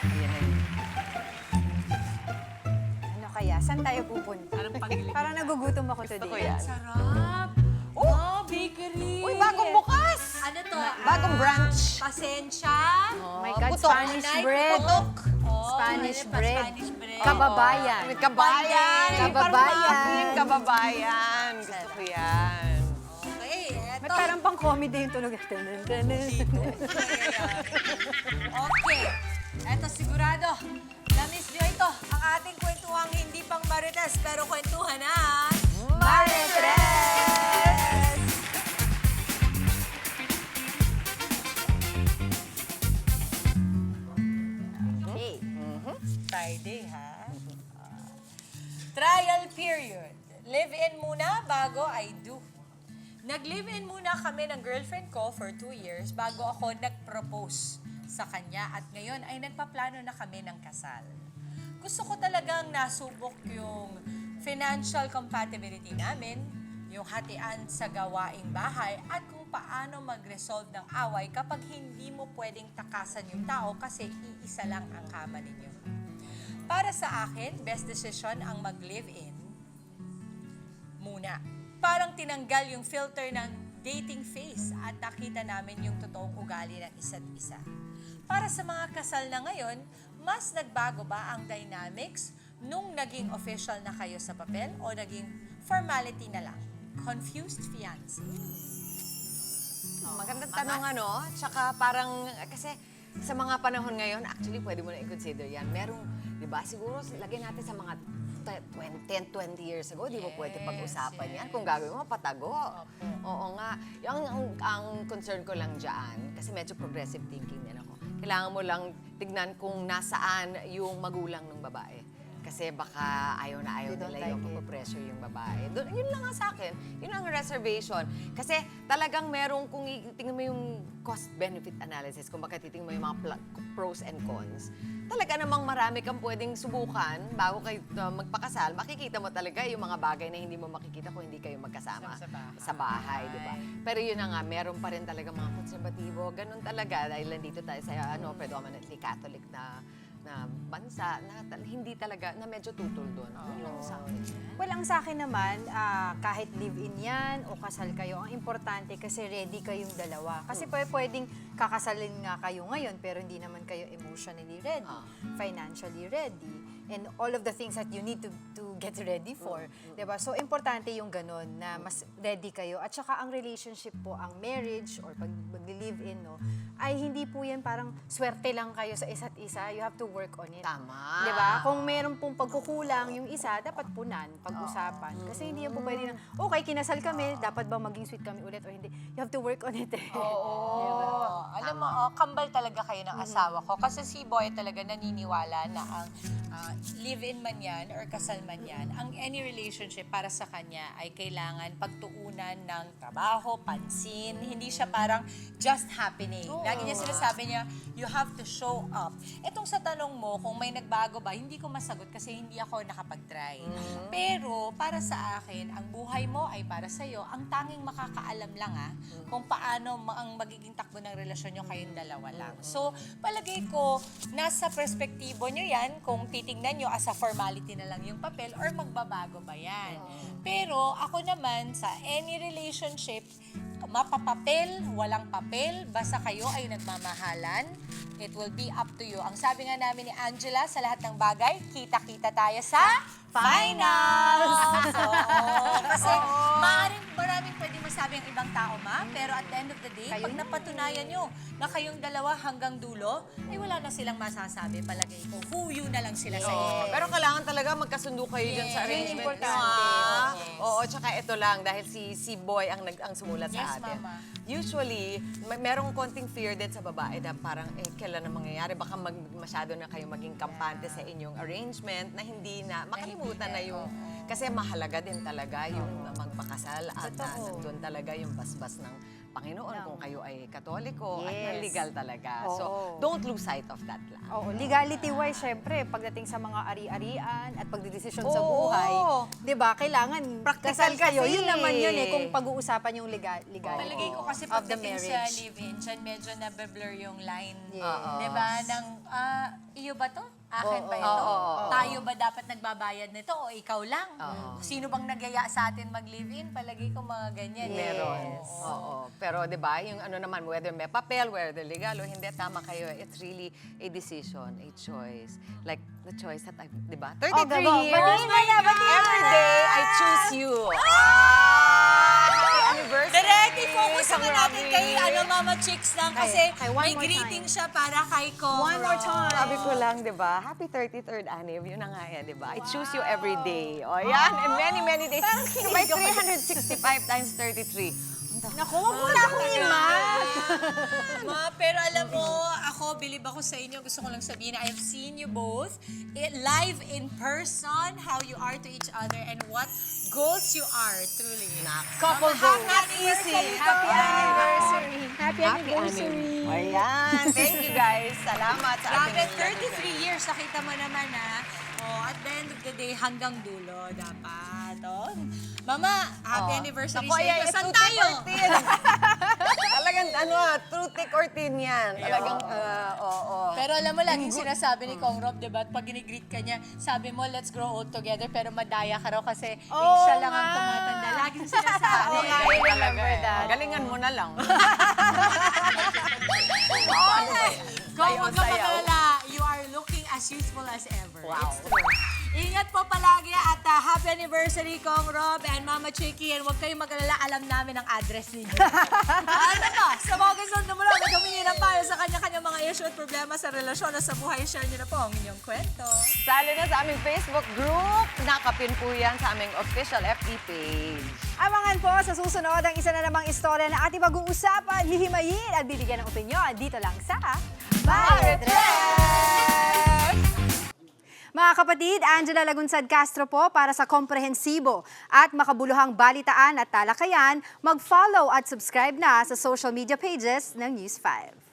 Ayan na yun. Ano kaya? Saan tayo pupunta? Parang pangilig. Parang nagugutom ako Gusto ko today. yan. Sarap! Oh, bakery! Uy, bagong bukas! Ano to? Bagong branch. Pasensya. Oh my God, putok. Spanish Nay, bread. Putok. Oh, Spanish ano pa, bread. Spanish bread. Kababayan. May kabayan. Kababayan. Yung kababayan. Gusto ko yan. Okay, eto. May parang pang comedy yung tunog. Tanun, tanun. Okay. Eto sigurado. Na-miss nyo ito. Ang ating kwentuhang hindi pang marites, pero kwentuhan na. Marites! Okay. Friday, ha? Trial period. Live-in muna bago I do. Nag-live-in muna kami ng girlfriend ko for 2 years bago ako nag-propose sa kanya at ngayon ay nagpaplano na kami ng kasal. Gusto ko talagang nasubok yung financial compatibility namin, yung hatian sa gawaing bahay at kung paano mag-resolve ng away kapag hindi mo pwedeng takasan yung tao kasi iisa lang ang kama ninyo. Para sa akin, best decision ang mag-live-in muna. Parang tinanggal yung filter ng dating phase at nakita namin yung totoong ugali ng isa't isa. Para sa mga kasal na ngayon, mas nagbago ba ang dynamics nung naging official na kayo sa papel o naging formality na lang? Confused fiancé. Magandang tanong ano. Tsaka parang, kasi sa mga panahon ngayon, actually pwede mo na i-consider yan. Merong, di ba, siguro lagyan natin sa mga 10, 20 years ago, di mo pwede pag-usapan yan. Kung gagawin mo, patago. Oo nga. Ang concern ko lang dyan, kasi medyo progressive thinking din ako. Kailangan mo lang tignan kung nasaan yung magulang ng babae. Kasi baka ayaw na ayaw They don't nila yung like it. pressure yung babae. Yun lang nga sa akin. Yun ang reservation. Kasi talagang merong, kung tingnan mo yung cost-benefit analysis, kung baka titingnan mo yung mga pros and cons, talaga namang marami kang pwedeng subukan bago kayo magpakasal. Makikita mo talaga yung mga bagay na hindi mo makikita kung hindi kayo magkasama sa bahay, di ba? Pero yun na nga, meron pa rin talaga mga konserbatibo. Ganun talaga dahil nandito tayo sa predominantly Catholic na bansa na hindi talaga, na medyo tutol doon. Yun lang sa akin. Well, ang sa akin naman, kahit live-in yan o kasal kayo, ang importante kasi ready kayong dalawa. Kasi pwedeng kakasalin nga kayo ngayon, pero hindi naman kayo emotionally ready, financially ready, and all of the things that you need to get ready for. Diba? So, importante yung ganun, na mas ready kayo. At saka ang relationship po, ang marriage or pag mag-live-in, no, ay hindi po yan parang swerte lang kayo sa isa't isa. You have to work on it. Tama. Diba? Kung meron pong pagkukulang yung isa, dapat punan, pag-usapan. Kasi hindi yan po pwede na, okay, kinasal kami, dapat ba maging sweet kami ulit o hindi? You have to work on it. Oo. Alam mo, kambal talaga kayo ng asawa ko. Kasi si Boy talaga naniniwala na ang live-in man yan or kasal man yan, ang any relationship para sa kanya ay kailangan pagtuunan ng trabaho, pansin. Hindi siya parang just happening. Lagi niya sinasabi niya, you have to show up. Etong sa tanong mo, kung may nagbago ba, hindi ko masagot kasi hindi ako nakapag-try. Pero para sa akin, ang buhay mo ay para sa'yo. Ang tanging makakaalam lang kung paano ang magiging takbo ng relasyon nyo kayong dalawa lang. So, palagay ko, nasa perspektibo nyo yan, kung titingnan nyo as a formality na lang yung papel or magbabago ba yan. Pero ako naman, sa any relationship, mapapapel, walang papel, basta kayo ay nagmamahalan, it will be up to you. Ang sabi nga namin ni Angela, sa lahat ng bagay, kita-kita tayo sa finals! So, kasi maraming pwede masabi ang ibang tao, pero at the end of the day, pag napatunayan nyo na kayong dalawa hanggang dulo, ay wala na silang masasabi, palagay ko. Who you na lang sila sa inyo. Pero kailangan talaga magkasundo kayo dyan sa Yes. arrangement. Importante. Yes. Oo, tsaka ito lang, dahil si Boy ang sumulat Yes, sa atin. Mama. Usually, merong konting fear din sa babae na parang, kailan na mangyayari? Baka masyado na kayo maging kampante sa inyong arrangement na hindi na, makalimutan na yung, kasi mahalaga din talaga yung magpakasal at nandun talaga yung basbas ng Panginoon kung kayo ay Katoliko at Yes. legal talaga. Oo. So, don't lose sight of that lang. Oo, legality-wise, syempre, pagdating sa mga ari-arian at pagdidesisyon sa Oo. buhay, di ba, kailangan Practical kasal kayo. kasi. Yun naman yun kung pag-uusapan yung legality Palagay ko kasi of the pagdating sa marriage. live-in, dyan medyo nabe-blur yung line. Yes. Diba? Ng iyo ba to? Akin ba ito? Oo. Tayo ba dapat nagbabayad nito o ikaw lang? Sino bang nagyaya sa atin mag-live-in? Palagi ko mga ganyan. Meron. Oo. Pero 'di ba, yung ano naman, whether may papel, whether legal o hindi, tama kayo. It's really a decision, a choice. Like the choice that 'di ba? 33 years. Every day I choose you. Happy anniversary. Direct, i-focus naman natin Robby. kay Mama Chicks lang kasi Okay, one may more greeting time. siya para kay Kong. One more time. Sabi ko lang, di ba? Happy 33rd Anniv. Yun na nga yan, di ba? I choose you every day. O yan, and many, many days. So by 365 times 33. Naku, wag mo na akong imas. Ma, pero alam mo, ako, believe ako sa inyo. Gusto ko lang sabihin na I've seen you both live in person, how you are to each other, and what goals you are, truly. Couple goals. Not easy. Happy anniversary. Happy anniversary. Ayan. Thank you guys. Salamat sa Grabe, ating 33 years, nakita mo naman at the end of the day, hanggang dulo, dapat. Oh. Mama, happy anniversary Ako, sa inyo. ayan, Saan true thick tayo? or thin. Talagang, true thick or thin yan. Talagang, oo. Pero alam mo, laging sinasabi ni Kong Rob, diba? Pag ginigreet ka niya, sabi mo, let's grow old together, pero madaya ka raw kasi siya lang ang tumatanda. Laging sinasabi. Oo nga, I remember that. Galingan mo na lang. Kung Sayaw, huwag ka sayaw. magalala, you are looking as youthful as ever. Wow. It's true. Ingat po palagi at happy anniversary, Kong Rob and Mama Chicky. And huwag kayong magalala, alam namin ang address ninyo. Ano ba? Sa mga gusto mo lang, magkamingin ng payo sa kanya-kanya mga issue at problema sa relasyon o sa buhay. Share nyo na po ang inyong kwento. Sali na sa aming Facebook group. Nakapin po yan sa aming official FB page. Abangan po sa susunod ang isa na namang istorya na ating pag-uusapan, hihimayin at bibigyan ng opinyon dito lang sa Marites! Mga kapatid, Angela Lagunsad Castro po para sa komprehensibo at makabuluhang balitaan at talakayan, mag-follow at subscribe na sa social media pages ng News 5.